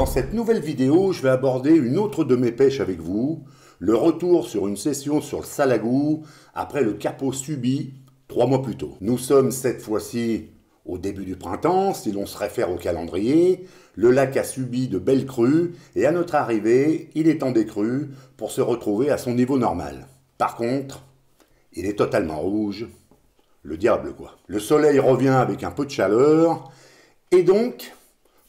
Dans cette nouvelle vidéo, je vais aborder une autre de mes pêches avec vous, le retour sur une session sur le Salagou après le capot subi 3 mois plus tôt. Nous sommes cette fois-ci au début du printemps, si l'on se réfère au calendrier. Le lac a subi de belles crues et à notre arrivée, il est en décrue pour se retrouver à son niveau normal. Par contre, il est totalement rouge, le diable quoi. Le soleil revient avec un peu de chaleur et donc,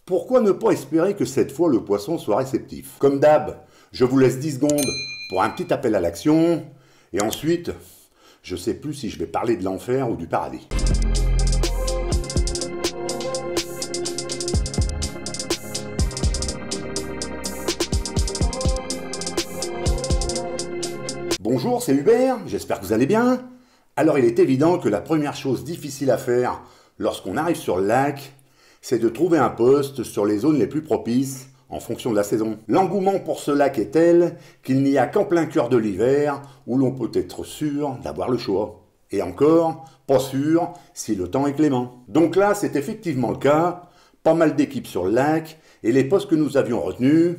pourquoi ne pas espérer que cette fois le poisson soit réceptif? Comme d'hab, je vous laisse 10 secondes pour un petit appel à l'action et ensuite, je ne sais plus si je vais parler de l'enfer ou du paradis. Bonjour, c'est Hubert, j'espère que vous allez bien. Alors il est évident que la première chose difficile à faire lorsqu'on arrive sur le lac, c'est de trouver un poste sur les zones les plus propices en fonction de la saison. L'engouement pour ce lac est tel qu'il n'y a qu'en plein cœur de l'hiver où l'on peut être sûr d'avoir le choix. Et encore, pas sûr si le temps est clément. Donc là, c'est effectivement le cas, pas mal d'équipes sur le lac et les postes que nous avions retenus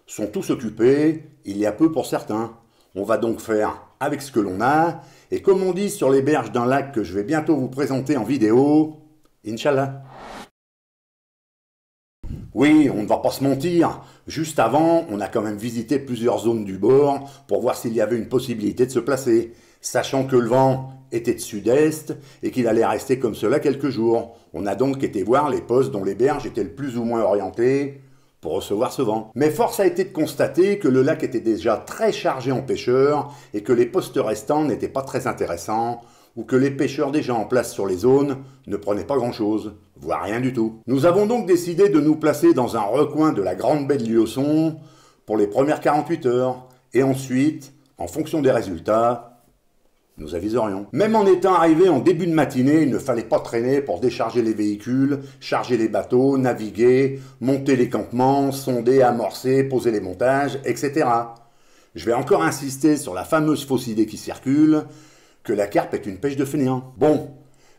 sont tous occupés, il y a peu pour certains. On va donc faire avec ce que l'on a, et comme on dit sur les berges d'un lac que je vais bientôt vous présenter en vidéo, Inch'Allah. Oui, on ne va pas se mentir, juste avant, on a quand même visité plusieurs zones du bord pour voir s'il y avait une possibilité de se placer, sachant que le vent était de sud-est et qu'il allait rester comme cela quelques jours. On a donc été voir les postes dont les berges étaient le plus ou moins orientées pour recevoir ce vent. Mais force a été de constater que le lac était déjà très chargé en pêcheurs et que les postes restants n'étaient pas très intéressants ou que les pêcheurs déjà en place sur les zones ne prenaient pas grand-chose, voire rien du tout. Nous avons donc décidé de nous placer dans un recoin de la grande baie de Lieusaint pour les premières 48 heures et ensuite, en fonction des résultats, nous aviserions. Même en étant arrivé en début de matinée, il ne fallait pas traîner pour décharger les véhicules, charger les bateaux, naviguer, monter les campements, sonder, amorcer, poser les montages, etc. Je vais encore insister sur la fameuse fausse idée qui circule, que la carpe est une pêche de fainéant. Bon,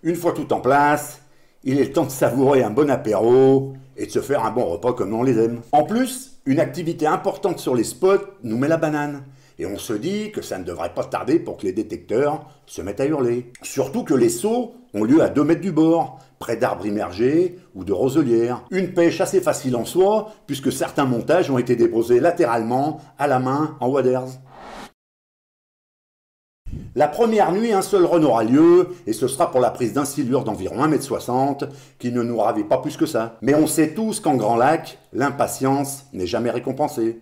une fois tout en place, il est temps de savourer un bon apéro et de se faire un bon repas comme on les aime. En plus, une activité importante sur les spots nous met la banane. Et on se dit que ça ne devrait pas tarder pour que les détecteurs se mettent à hurler. Surtout que les sauts ont lieu à 2 mètres du bord, près d'arbres immergés ou de roselières. Une pêche assez facile en soi, puisque certains montages ont été déposés latéralement, à la main, en waders. La première nuit, un seul run aura lieu, et ce sera pour la prise d'un silure d'environ 1,60 m, qui ne nous ravit pas plus que ça. Mais on sait tous qu'en Grand Lac, l'impatience n'est jamais récompensée.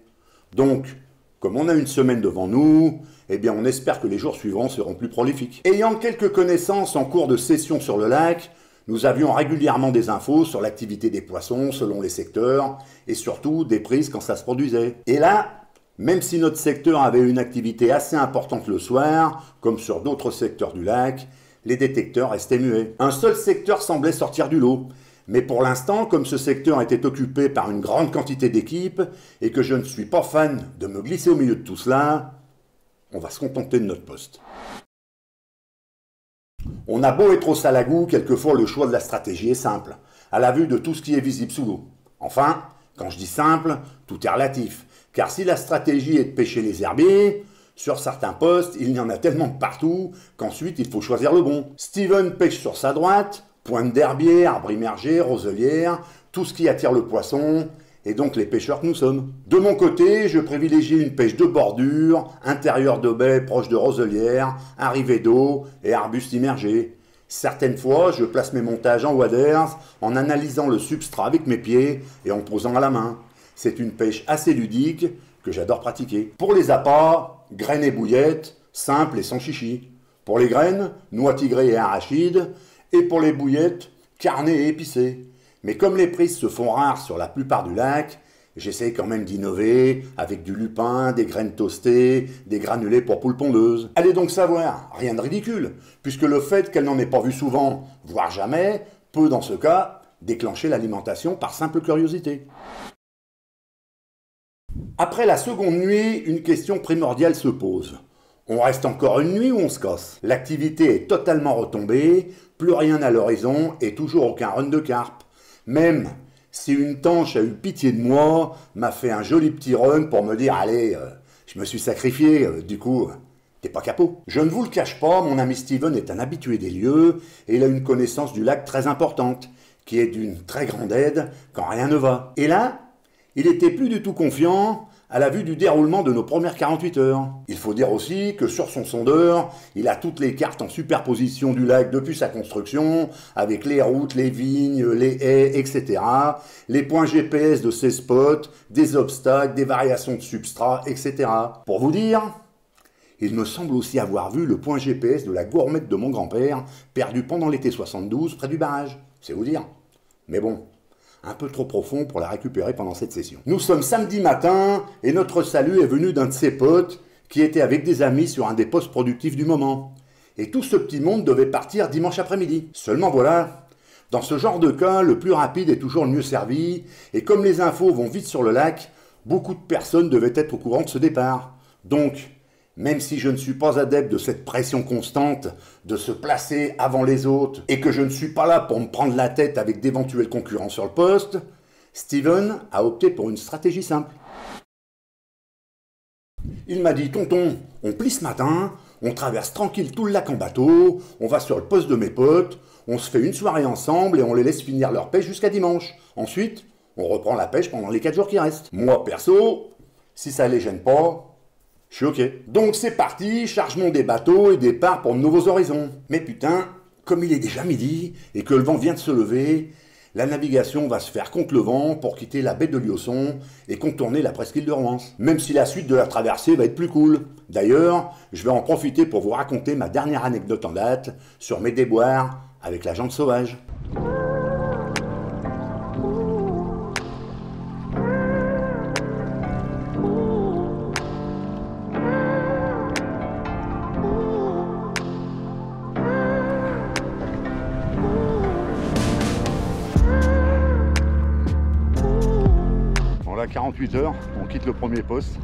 Donc, comme on a une semaine devant nous, eh bien on espère que les jours suivants seront plus prolifiques. Ayant quelques connaissances en cours de session sur le lac, nous avions régulièrement des infos sur l'activité des poissons selon les secteurs, et surtout des prises quand ça se produisait. Et là, même si notre secteur avait une activité assez importante le soir, comme sur d'autres secteurs du lac, les détecteurs restaient muets. Un seul secteur semblait sortir du lot. Mais pour l'instant, comme ce secteur était occupé par une grande quantité d'équipes et que je ne suis pas fan de me glisser au milieu de tout cela, on va se contenter de notre poste. On a beau être au Salagou, quelquefois le choix de la stratégie est simple, à la vue de tout ce qui est visible sous l'eau. Enfin, quand je dis simple, tout est relatif, car si la stratégie est de pêcher les herbiers, sur certains postes, il y en a tellement de partout qu'ensuite il faut choisir le bon. Steven pêche sur sa droite, pointe d'herbier, arbre immergé, roselière, tout ce qui attire le poisson, et donc les pêcheurs que nous sommes. De mon côté, je privilégie une pêche de bordure, intérieur de baie proche de roselière, arrivée d'eau et arbustes immergés. Certaines fois, je place mes montages en waders, en analysant le substrat avec mes pieds et en posant à la main. C'est une pêche assez ludique que j'adore pratiquer. Pour les appâts, graines et bouillettes, simples et sans chichi. Pour les graines, noix tigrées et arachides, et pour les bouillettes, carnées et épicées. Mais comme les prises se font rares sur la plupart du lac, j'essaie quand même d'innover avec du lupin, des graines toastées, des granulés pour poules pondeuses. Allez donc savoir, rien de ridicule, puisque le fait qu'elle n'en ait pas vu souvent, voire jamais, peut dans ce cas déclencher l'alimentation par simple curiosité. Après la seconde nuit, une question primordiale se pose. On reste encore une nuit ou on se casse? L'activité est totalement retombée, plus rien à l'horizon et toujours aucun run de carpe. Même Si une tanche a eu pitié de moi, m'a fait un joli petit run pour me dire « Allez, je me suis sacrifié, du coup, t'es pas capot ». Je ne vous le cache pas, mon ami Steven est un habitué des lieux et il a une connaissance du lac très importante, qui est d'une très grande aide quand rien ne va. Et là, il était plus du tout confiant à la vue du déroulement de nos premières 48 heures. Il faut dire aussi que sur son sondeur, il a toutes les cartes en superposition du lac depuis sa construction, avec les routes, les vignes, les haies, etc., les points GPS de ses spots, des obstacles, des variations de substrat, etc. Pour vous dire, il me semble aussi avoir vu le point GPS de la gourmette de mon grand-père, perdu pendant l'été 72 près du barrage. C'est vous dire. Mais bon, un peu trop profond pour la récupérer pendant cette session. Nous sommes samedi matin et notre salut est venu d'un de ses potes qui était avec des amis sur un des postes productifs du moment. Et tout ce petit monde devait partir dimanche après-midi. Seulement voilà, dans ce genre de cas, le plus rapide est toujours le mieux servi et comme les infos vont vite sur le lac, beaucoup de personnes devaient être au courant de ce départ. Donc, même si je ne suis pas adepte de cette pression constante de se placer avant les autres et que je ne suis pas là pour me prendre la tête avec d'éventuels concurrents sur le poste, Steven a opté pour une stratégie simple. Il m'a dit « Tonton, on plie ce matin, on traverse tranquille tout le lac en bateau, on va sur le poste de mes potes, on se fait une soirée ensemble et on les laisse finir leur pêche jusqu'à dimanche. Ensuite, on reprend la pêche pendant les 4 jours qui restent. Moi, perso, si ça les gêne pas, je suis ok. Donc c'est parti, chargement des bateaux et départ pour de nouveaux horizons. Mais putain, comme il est déjà midi et que le vent vient de se lever, la navigation va se faire contre le vent pour quitter la baie de Liosson et contourner la presqu'île de Rouen. Même si la suite de la traversée va être plus cool. D'ailleurs, je vais en profiter pour vous raconter ma dernière anecdote en date sur mes déboires avec la jante sauvage. À 48 heures, on quitte le premier poste.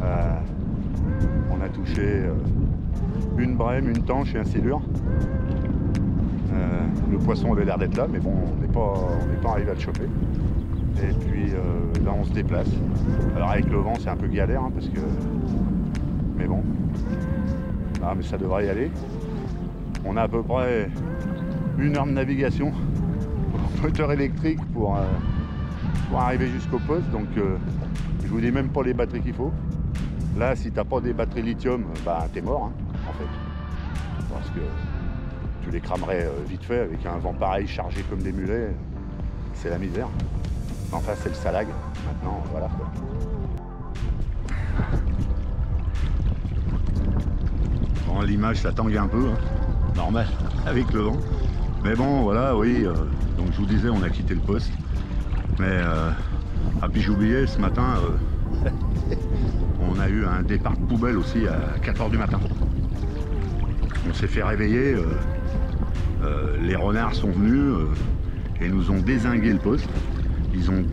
On a touché une brème, une tanche et un silure. Le poisson avait l'air d'être là, mais bon, on n'est pas arrivé à le choper. Et puis là, on se déplace. Alors avec le vent, c'est un peu galère, hein, parce que... Mais bon. Ah, mais ça devrait y aller. On a à peu près 1 heure de navigation au moteur électrique pour arriver jusqu'au poste, donc je vous dis même pas les batteries qu'il faut. Là, si t'as pas des batteries lithium, bah t'es mort, hein, en fait, parce que tu les cramerais vite fait avec un vent pareil chargé comme des mulets, c'est la misère. Enfin, c'est le salag. Maintenant, voilà quoi. Bon, l'image ça tangue un peu, hein, normal avec le vent, mais bon, voilà, oui. Donc je vous disais, on a quitté le poste. Mais, ah puis j'ai oublié, ce matin, on a eu un départ de poubelle aussi à 4 h du matin. On s'est fait réveiller, les renards sont venus et nous ont dézingué le poste. Ils ont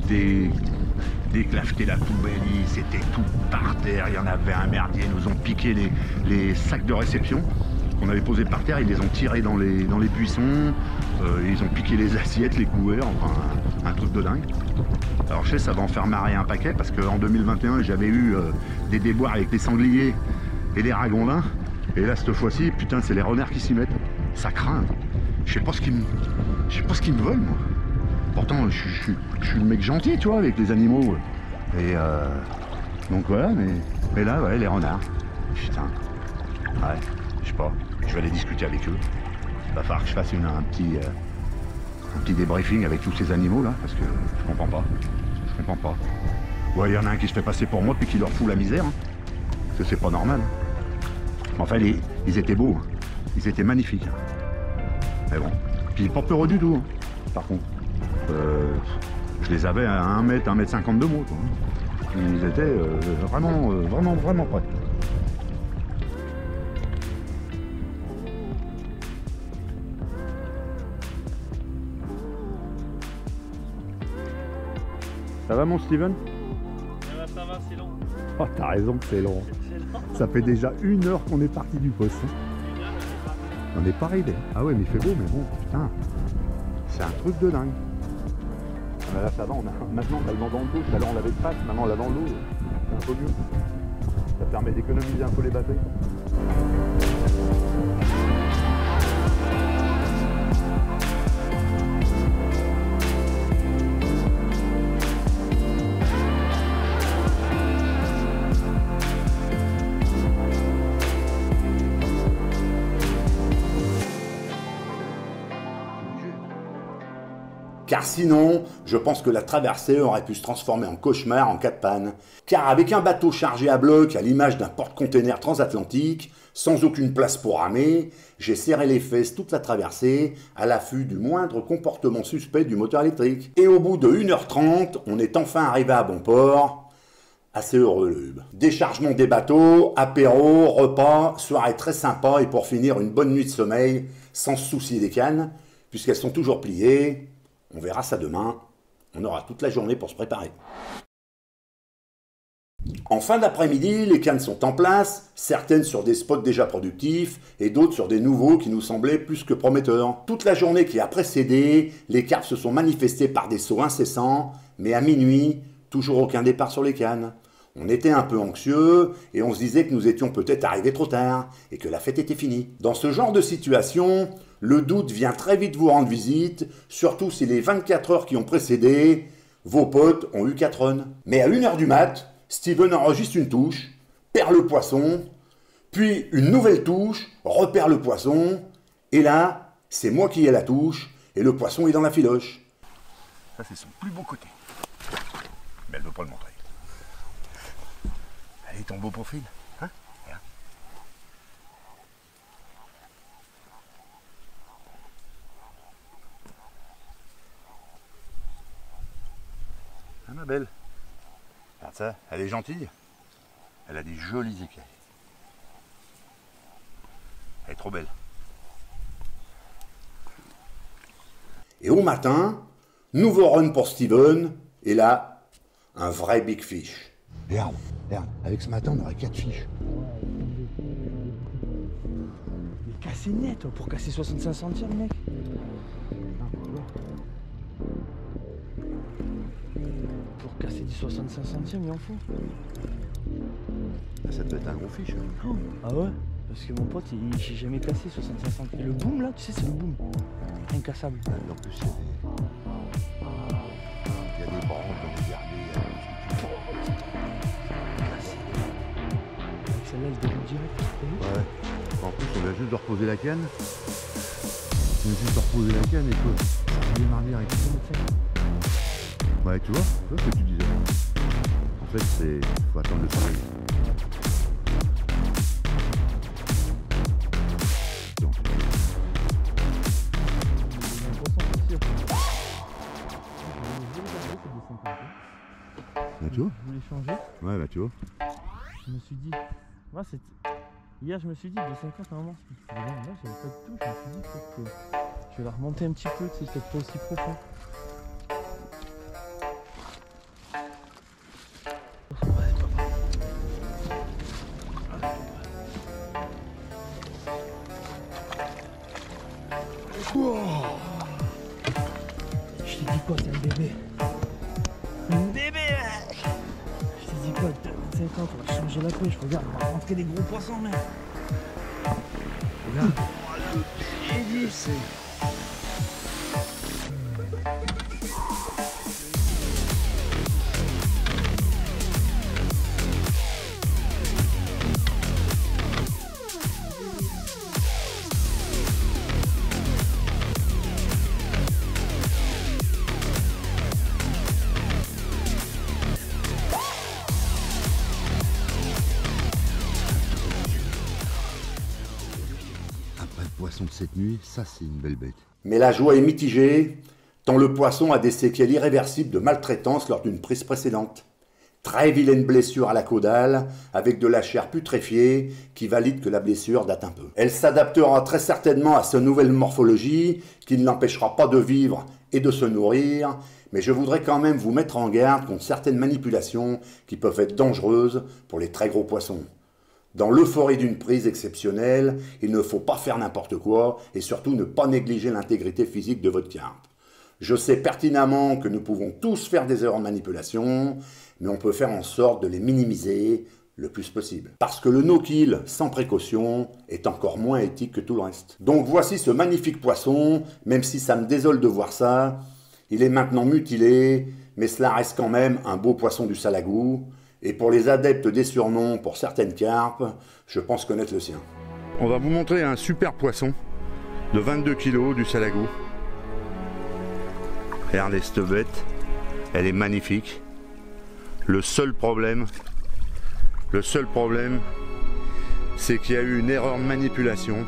déclafeté la poubelle, c'était tout par terre, il y en avait un merdier, ils nous ont piqué les sacs de réception qu'on avait posés par terre, ils les ont tirés dans les buissons, ils ont piqué les assiettes, les couverts, enfin un truc de dingue. Alors je sais, ça va en faire marrer un paquet parce qu'en 2021 j'avais eu des déboires avec les sangliers et les ragondins, et là cette fois-ci, putain, c'est les renards qui s'y mettent. Ça craint. Je sais pas ce qu'ils me veulent, moi. Pourtant je suis le mec gentil, tu vois, avec les animaux. Et donc voilà, mais là, ouais, les renards. Putain. Ouais, je sais pas. Je vais aller discuter avec eux. Il va falloir que je fasse un petit débriefing avec tous ces animaux là, parce que je comprends pas. Je comprends pas. Ouais, il y en a un qui se fait passer pour moi puis qui leur fout la misère. Hein. Parce que c'est pas normal. Enfin, ils étaient beaux. Hein. Ils étaient magnifiques. Hein. Mais bon. Puis pas peureux du tout. Hein. Par contre. Je les avais à 1 mètre, 1 mètre 50 de moi. Quoi. Ils étaient vraiment prêts. Ça va mon Steven? Ça va, c'est long. Oh, t'as raison que c'est long. Ça fait déjà 1 heure qu'on est parti du poste. On n'est pas arrivé. Ah ouais, mais il fait beau, mais bon, putain. C'est un truc de dingue. Ben là ça va, maintenant on a le vent dans le dos, tout à l'heure on l'avait de face, maintenant on l'a dans l'eau, c'est un peu mieux. Ça permet d'économiser un peu les batteries. Car sinon, je pense que la traversée aurait pu se transformer en cauchemar en cas de panne. Car avec un bateau chargé à bloc à l'image d'un porte-container transatlantique, sans aucune place pour ramer, j'ai serré les fesses toute la traversée à l'affût du moindre comportement suspect du moteur électrique. Et au bout de 1h30, on est enfin arrivé à bon port. Assez heureux Lube. Déchargement des bateaux, apéro, repas, soirée très sympa et pour finir une bonne nuit de sommeil sans se soucier des cannes, puisqu'elles sont toujours pliées. On verra ça demain, on aura toute la journée pour se préparer. En fin d'après-midi, les cannes sont en place, certaines sur des spots déjà productifs et d'autres sur des nouveaux qui nous semblaient plus que prometteurs. Toute la journée qui a précédé, les carpes se sont manifestées par des sauts incessants, mais à minuit, toujours aucun départ sur les cannes. On était un peu anxieux et on se disait que nous étions peut-être arrivés trop tard et que la fête était finie. Dans ce genre de situation, le doute vient très vite vous rendre visite, surtout si les 24 heures qui ont précédé, vos potes ont eu 4 runs. Mais à 1h du mat', Steven enregistre une touche, perd le poisson, puis une nouvelle touche, repère le poisson, et là, c'est moi qui ai la touche, et le poisson est dans la filoche. Ça, c'est son plus beau côté. Mais elle ne veut pas le montrer. Allez, ton beau profil, hein? Regarde. Ah, ma belle. Regarde ça, elle est gentille. Elle a des jolis écailles. Elle est trop belle. Et au matin, nouveau run pour Steven, et là, un vrai big fish. Regarde, regarde, avec ce matin, on aurait 4 fiches. Il est cassé net pour casser 65 centimes, mec. Pour casser du 65 centimes, il en faut. Ah, ça doit être un gros fiche. Hein. Ah ouais? Parce que mon pote, j'ai jamais cassé 65 centimes. Le boom là, tu sais, c'est le boom. Incassable. Ah, en plus, il y a des branches, on est gardé. Avec celle-là, elle déroule direct. Ouais. En plus, on vient juste de reposer la canne. On vient juste de reposer la canne et quoi? Ça démarre direct. Ouais, tu vois ce que tu disais. En fait, c'est. Faut attendre le soleil. Bah, tu vois? Je voulais changer. Ouais, bah tu vois. Je me suis dit. Moi, hier, je me suis dit, de 50 à un moment. Là, j'avais pas de touche. Je me suis dit, peut-être que je vais la remonter un petit peu. C'est peut-être pas aussi profond. Je t'ai dit quoi, c'est un bébé. Un bébé, mec. Je t'ai dit quoi, 50, on va changer la pêche. Regarde, on va rentrer des gros poissons, mec. Regarde. J'ai dit, c'est... Poisson de cette nuit, ça c'est une belle bête. Mais la joie est mitigée, tant le poisson a des séquelles irréversibles de maltraitance lors d'une prise précédente. Très vilaine blessure à la caudale, avec de la chair putréfiée, qui valide que la blessure date un peu. Elle s'adaptera très certainement à sa nouvelle morphologie, qui ne l'empêchera pas de vivre et de se nourrir, mais je voudrais quand même vous mettre en garde contre certaines manipulations qui peuvent être dangereuses pour les très gros poissons. Dans l'euphorie d'une prise exceptionnelle, il ne faut pas faire n'importe quoi et surtout ne pas négliger l'intégrité physique de votre carpe. Je sais pertinemment que nous pouvons tous faire des erreurs de manipulation, mais on peut faire en sorte de les minimiser le plus possible. Parce que le no-kill sans précaution est encore moins éthique que tout le reste. Donc voici ce magnifique poisson, même si ça me désole de voir ça. Il est maintenant mutilé, mais cela reste quand même un beau poisson du Salagou. Et pour les adeptes des surnoms pour certaines carpes, je pense connaître le sien. On va vous montrer un super poisson de 22 kg du Salagou. Regardez cette bête, elle est magnifique. Le seul problème, c'est qu'il y a eu une erreur de manipulation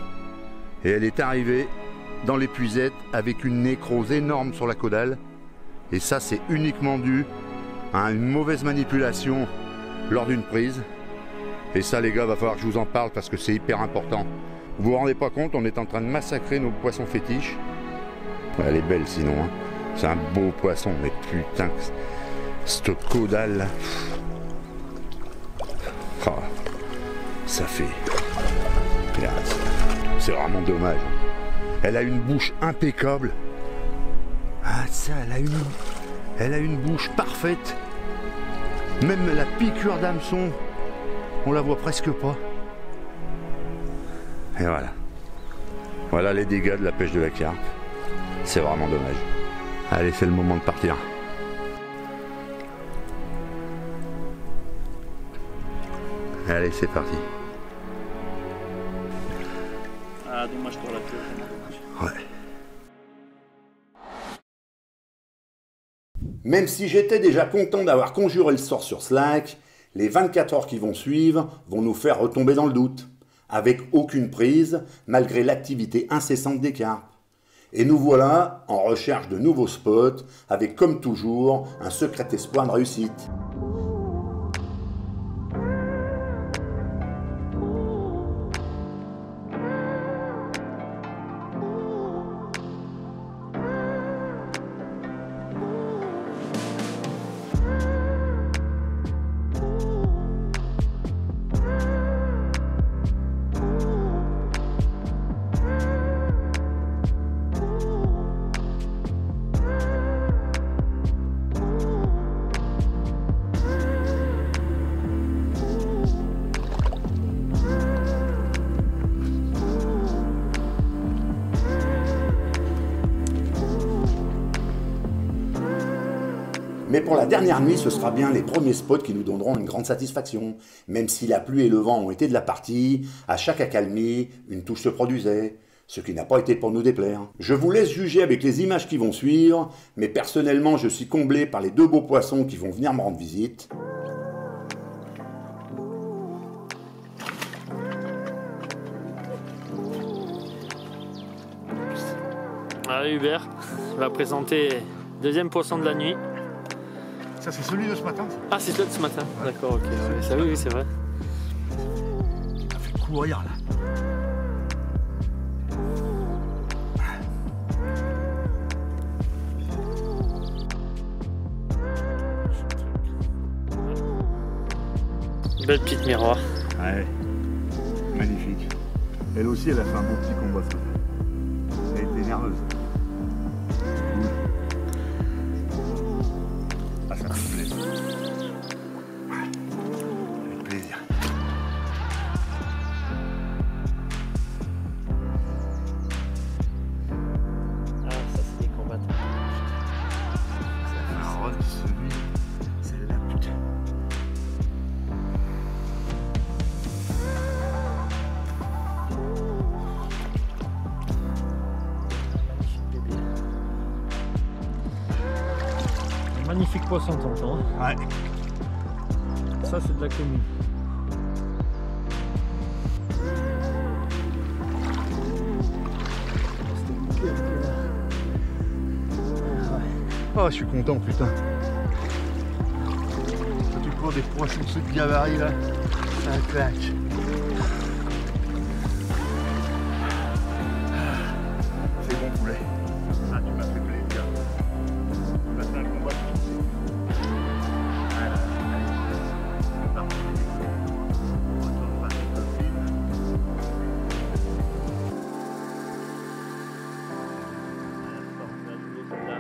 et elle est arrivée dans l'épuisette avec une nécrose énorme sur la caudale. Et ça, c'est uniquement dû à une mauvaise manipulation lors d'une prise. Et ça, les gars, va falloir que je vous en parle parce que c'est hyper important. Vous vous rendez pas compte, on est en train de massacrer nos poissons fétiches. Ouais, elle est belle sinon, hein. C'est un beau poisson, mais putain, cette caudale là. Oh, ça fait... Regarde, c'est vraiment dommage. Elle a une bouche impeccable. Ah ça, elle a une bouche parfaite. Même la piqûre d'hameçon, on la voit presque pas. Et voilà. Voilà les dégâts de la pêche de la carpe. C'est vraiment dommage. Allez, c'est le moment de partir. Allez, c'est parti. Ah, dommage pour la queue. Ouais. Même si j'étais déjà content d'avoir conjuré le sort sur Slack, les 24 heures qui vont suivre vont nous faire retomber dans le doute, avec aucune prise, malgré l'activité incessante des carpes. Et nous voilà en recherche de nouveaux spots, avec comme toujours un secret espoir de réussite. Mais pour la dernière nuit, ce sera bien les premiers spots qui nous donneront une grande satisfaction. Même si la pluie et le vent ont été de la partie, à chaque accalmie, une touche se produisait, ce qui n'a pas été pour nous déplaire. Je vous laisse juger avec les images qui vont suivre, mais personnellement, je suis comblé par les deux beaux poissons qui vont venir me rendre visite. Allez, Hubert va présenter le deuxième poisson de la nuit. Ça, c'est celui de ce matin. Ah, c'est celui de ce matin. Ouais. D'accord, ok. Ouais, ça, oui, c'est vrai. Ça fait le coup, regarde là. Belle petite miroir. Ouais, magnifique. Elle aussi, elle a fait un beau petit combat, ça. Elle était nerveuse. Ah, ça fait plaisir. Avec plaisir. Ah, ça, c'est des combattants. Un rod, celui, c'est la putain. Magnifique poisson, tonton. Ouais. Ça, c'est de la commune. Oh, je suis content, putain. Quand tu prends des poissons de ce gabarit là, ça claque. C'est bon poulet. Ah, tu m'as fait plaisir. Tu m'as fait un combat. Voilà. C'est parti. On retourne passer le film. Celle-là.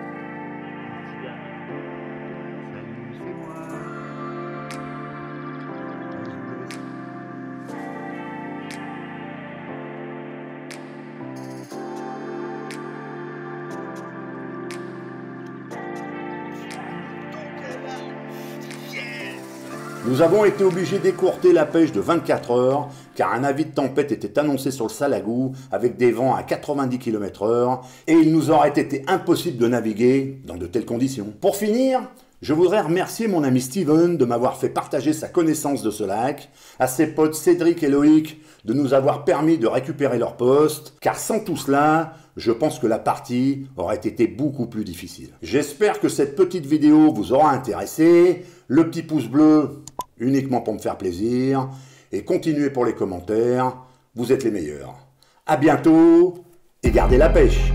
Nous avons été obligés d'écourter la pêche de 24 heures car un avis de tempête était annoncé sur le Salagou avec des vents à 90 km/h et il nous aurait été impossible de naviguer dans de telles conditions. Pour finir, je voudrais remercier mon ami Steven de m'avoir fait partager sa connaissance de ce lac, à ses potes Cédric et Loïc de nous avoir permis de récupérer leur poste, car sans tout cela, je pense que la partie aurait été beaucoup plus difficile. J'espère que cette petite vidéo vous aura intéressé, le petit pouce bleu uniquement pour me faire plaisir, et continuez pour les commentaires, vous êtes les meilleurs. À bientôt, et gardez la pêche!